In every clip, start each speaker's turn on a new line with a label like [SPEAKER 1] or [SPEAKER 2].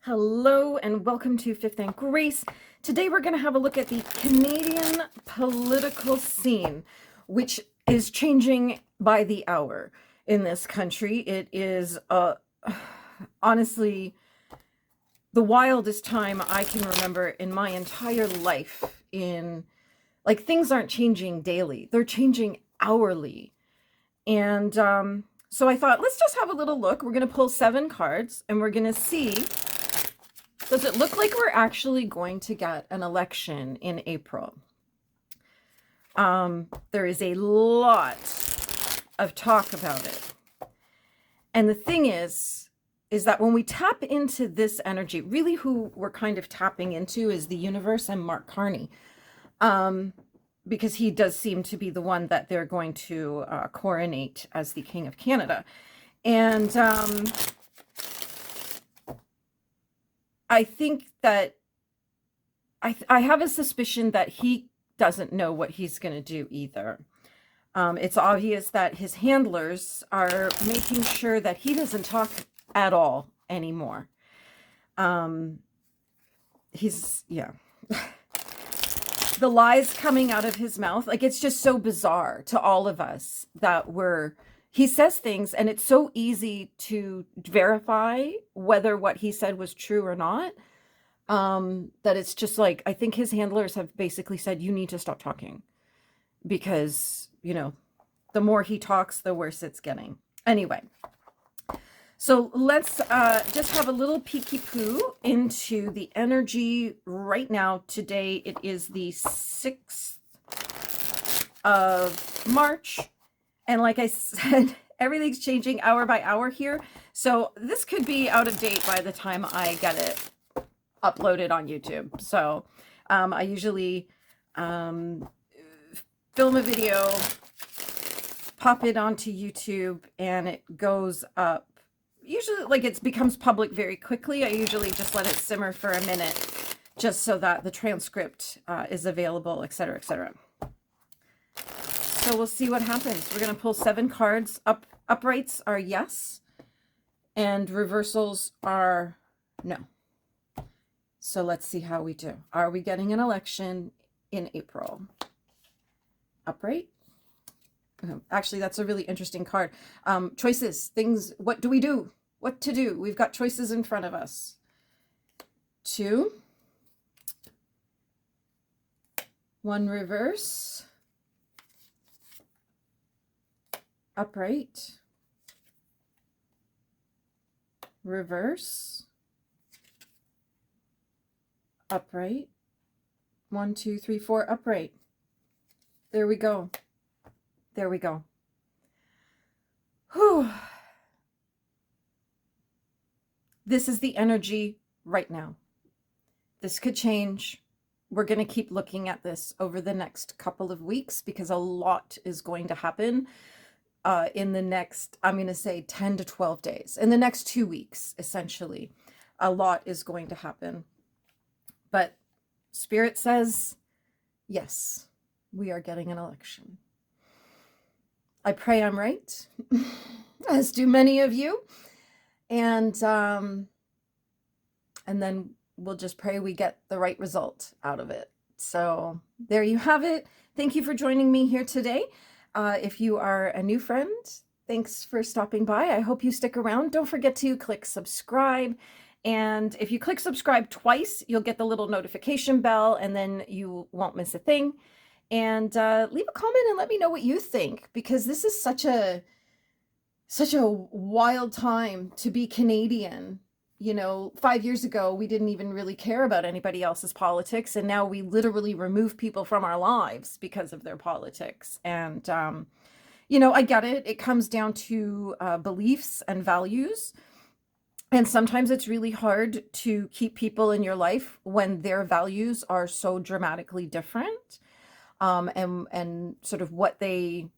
[SPEAKER 1] Hello and welcome to Fifth and Grace. Today we're going to have a look at the Canadian political scene, which is changing by the hour in this country. It is honestly the wildest time I can remember in my entire life. Things aren't changing daily, they're changing hourly. And so I thought, let's just have a little look. We're going to pull 7 cards and we're going to see, does it look like we're actually going to get an election in April? There is a lot of talk about it. And the thing is that when we tap into this energy, really who we're kind of tapping into is the universe and Mark Carney. Because he does seem to be the one that they're going to coronate as the King of Canada. And I think that I have a suspicion that he doesn't know what he's going to do either. It's obvious that his handlers are making sure that he doesn't talk at all anymore. Yeah. The lies coming out of his mouth, like, it's just so bizarre to all of us that he says things and it's so easy to verify whether what he said was true or not, that it's just like, I think his handlers have basically said, you need to stop talking because, the more he talks, the worse it's getting. Anyway, so let's just have a little peeky poo into the energy right now. Today, it is the 6th of March. And like I said, everything's changing hour by hour here. So this could be out of date by the time I get it uploaded on YouTube. So I usually film a video, pop it onto YouTube, and it goes up. Usually, like, it becomes public very quickly. I usually just let it simmer for a minute just so that the transcript is available, etc., etc. So we'll see what happens. We're going to pull 7 cards. Uprights are yes, and reversals are no. So let's see how we do. Are we getting an election in April? Upright. Actually, that's a really interesting card. Choices, things, what do we do? What to do? We've got choices in front of us. 2. 1 reverse. Upright. Reverse. Upright. 1, 2, 3, 4, upright. There we go. There we go. Whew. This is the energy right now. This could change. We're going to keep looking at this over the next couple of weeks because a lot is going to happen in the next, I'm going to say 10 to 12 days. In the next 2 weeks, essentially, a lot is going to happen. But Spirit says, yes, we are getting an election. I pray I'm right, as do many of you. And then we'll just pray we get the right result out of it. So there you have it. Thank you for joining me here today. If you are a new friend, thanks for stopping by. I hope you stick around. Don't forget to click subscribe. And if you click subscribe twice, you'll get the little notification bell and then you won't miss a thing. And leave a comment and let me know what you think, because this is such a wild time to be Canadian. 5 years ago, we didn't even really care about anybody else's politics. And now we literally remove people from our lives because of their politics. And, I get it. It comes down to beliefs and values. And sometimes it's really hard to keep people in your life when their values are so dramatically different. And sort of what they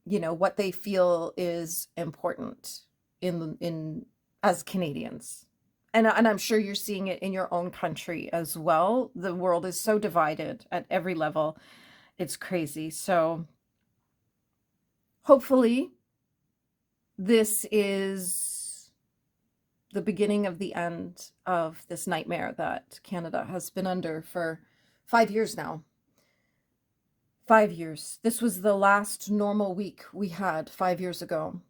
[SPEAKER 1] feel is important in as Canadians. And I'm sure you're seeing it in your own country as well. The world is so divided at every level. It's crazy. So hopefully this is the beginning of the end of this nightmare that Canada has been under for 5 years now. 5 years. This was the last normal week we had 5 years ago.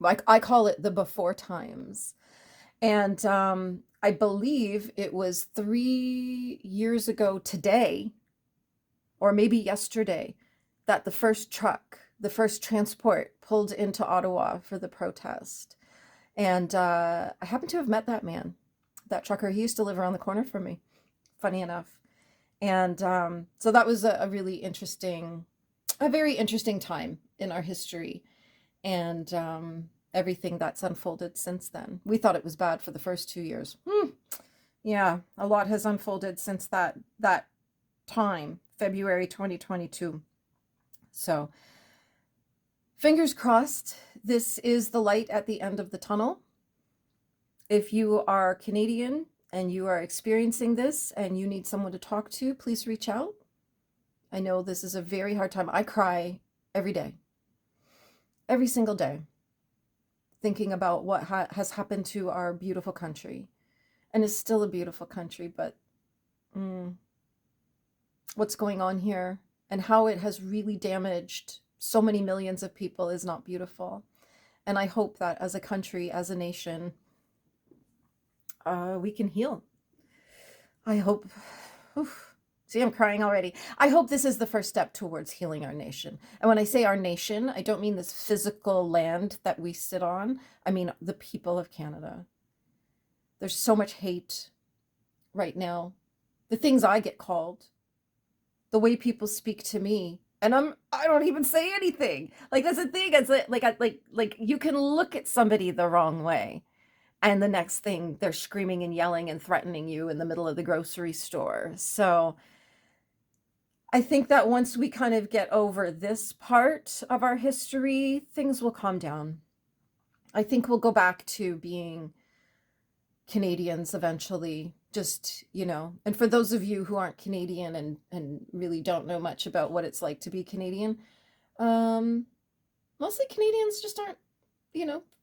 [SPEAKER 1] Like, I call it the before times. And I believe it was 3 years ago today, or maybe yesterday, that the first truck, the first transport pulled into Ottawa for the protest. And I happen to have met that man, that trucker. He used to live around the corner from me, funny enough. And so that was a really interesting, a very interesting time in our history. And everything that's unfolded since then. We thought it was bad for the first 2 years. Yeah, a lot has unfolded since that time, February 2022. So fingers crossed, this is the light at the end of the tunnel. If you are Canadian and you are experiencing this and you need someone to talk to, please reach out. I know this is a very hard time. I cry every day, every single day, thinking about what has happened to our beautiful country. And it's still a beautiful country, but what's going on here and how it has really damaged so many millions of people is not beautiful. And I hope that as a country, as a nation, we can heal. I hope. See, I'm crying already. I hope this is the first step towards healing our nation. And when I say our nation, I don't mean this physical land that we sit on. I mean the people of Canada. There's so much hate right now. The things I get called, the way people speak to me, and I don't even say anything. Like, that's the thing. It's like you can look at somebody the wrong way, and the next thing they're screaming and yelling and threatening you in the middle of the grocery store. So I think that once we kind of get over this part of our history, things will calm down. I think we'll go back to being Canadians eventually, just, and for those of you who aren't Canadian and really don't know much about what it's like to be Canadian, mostly Canadians just aren't,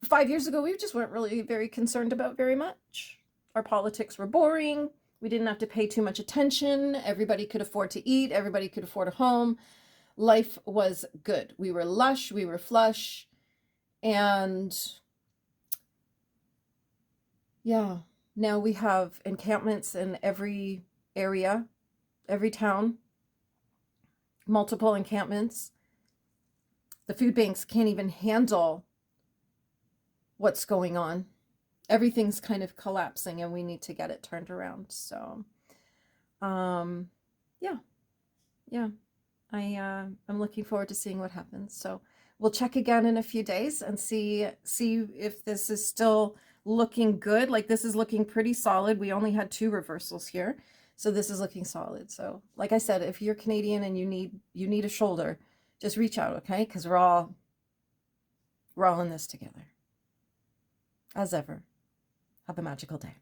[SPEAKER 1] 5 years ago, we just weren't really very concerned about very much. Our politics were boring. We didn't have to pay too much attention. Everybody could afford to eat. Everybody could afford a home. Life was good. We were lush. We were flush. And yeah, now we have encampments in every area, every town, multiple encampments. The food banks can't even handle what's going on. Everything's kind of collapsing and we need to get it turned around. So, yeah, I'm looking forward to seeing what happens. So we'll check again in a few days and see if this is still looking good. Like, this is looking pretty solid. We only had 2 reversals here. So this is looking solid. So like I said, if you're Canadian and you need a shoulder, just reach out, okay? Because we're all in this together. As ever, have a magical day.